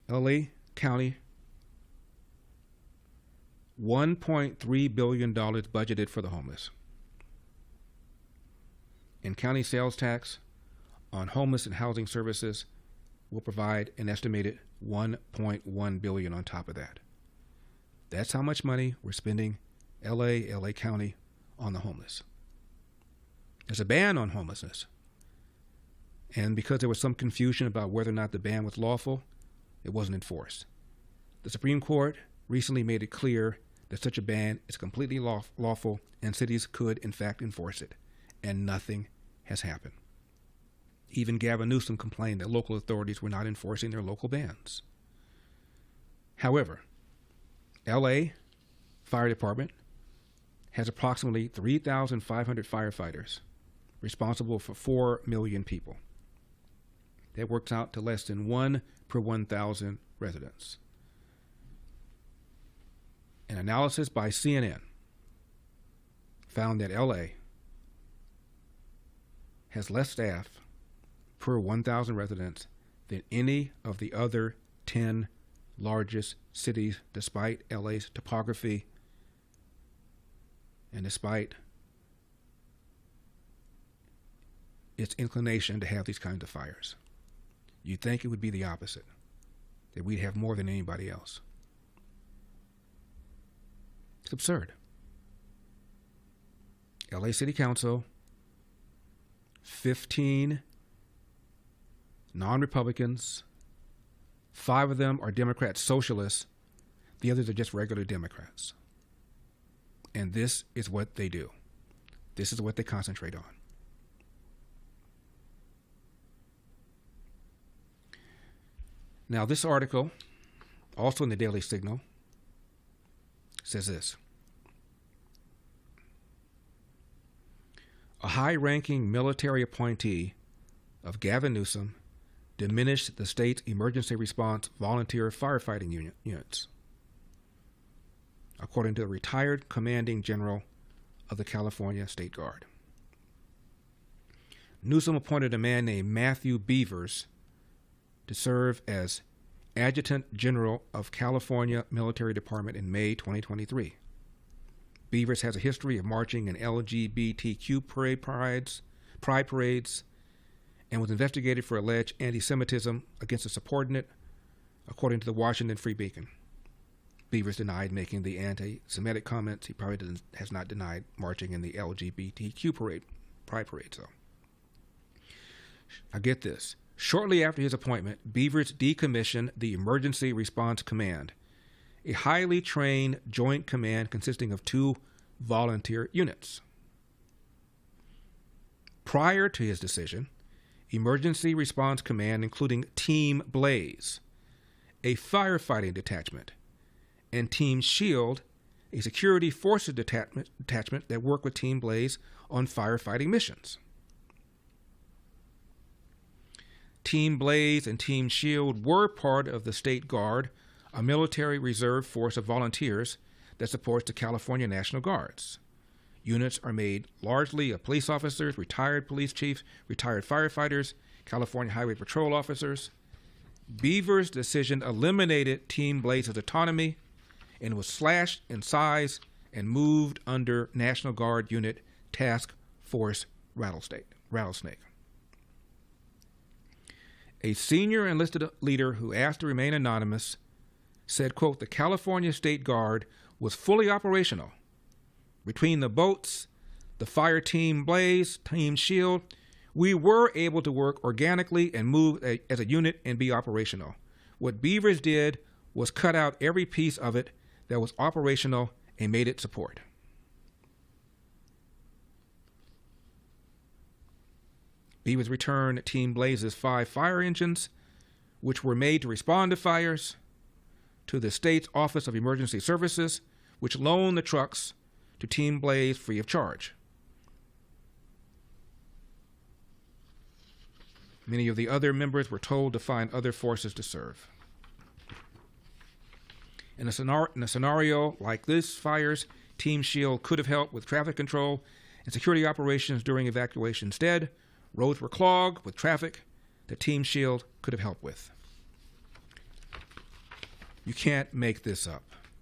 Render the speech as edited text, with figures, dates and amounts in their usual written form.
LA County, $1.3 billion budgeted for the homeless. And county sales tax on homeless and housing services will provide an estimated $1.1 billion on top of that. That's how much money we're spending, LA County, on the homeless. There's a ban on homelessness. And because there was some confusion about whether or not the ban was lawful, it wasn't enforced. The Supreme Court recently made it clear that such a ban is completely lawful and cities could, in fact, enforce it. And nothing has happened. Even Gavin Newsom complained that local authorities were not enforcing their local bans. However, LA Fire Department has approximately 3,500 firefighters responsible for 4 million people. That works out to less than 1 per 1,000 residents. An analysis by CNN found that LA has less staff per 1,000 residents than any of the other 10 largest cities, despite LA's topography and despite its inclination to have these kinds of fires. You'd think it would be the opposite, that we'd have more than anybody else. It's absurd. LA City Council, 15 non-Republicans, 5 of them are Democrat socialists, the others are just regular Democrats. And this is what they do. This is what they concentrate on. Now, this article, also in the Daily Signal, says this. A high-ranking military appointee of Gavin Newsom diminished the state's emergency response volunteer firefighting units, according to the retired commanding general of the California State Guard. Newsom appointed a man named Matthew Beavers to serve as Adjutant General of California Military Department in May 2023. Beavers has a history of marching in LGBTQ pride parades, and was investigated for alleged anti-Semitism against a subordinate, according to the Washington Free Beacon. Beavers denied making the anti-Semitic comments. He probably has not denied marching in the LGBTQ pride parade, though. Now get this. Shortly after his appointment, Beavers decommissioned the Emergency Response Command, a highly trained joint command consisting of 2 volunteer units. Prior to his decision, Emergency Response Command, including Team Blaze, a firefighting detachment, and Team Shield, a security forces detachment that worked with Team Blaze on firefighting missions. Team Blaze and Team Shield were part of the State Guard, a military reserve force of volunteers that supports the California National Guards. Units are made largely of police officers, retired police chiefs, retired firefighters, California Highway Patrol officers. Beavers' decision eliminated Team Blaze's autonomy and was slashed in size and moved under National Guard Unit Task Force Rattlesnake. A senior enlisted leader who asked to remain anonymous said, quote, "The California State Guard was fully operational. Between the boats, the fire team Blaze, Team Shield, we were able to work organically and move as a unit and be operational. What Beavers did was cut out every piece of it that was operational and made it support." Beavers returned Team Blaze's 5 fire engines, which were made to respond to fires, to the state's Office of Emergency Services, which loaned the trucks to Team Blaze free of charge. Many of the other members were told to find other forces to serve. In a scenario like this, fires, Team Shield could have helped with traffic control and security operations during evacuation. Instead, roads were clogged with traffic that Team Shield could have helped with. You can't make this up.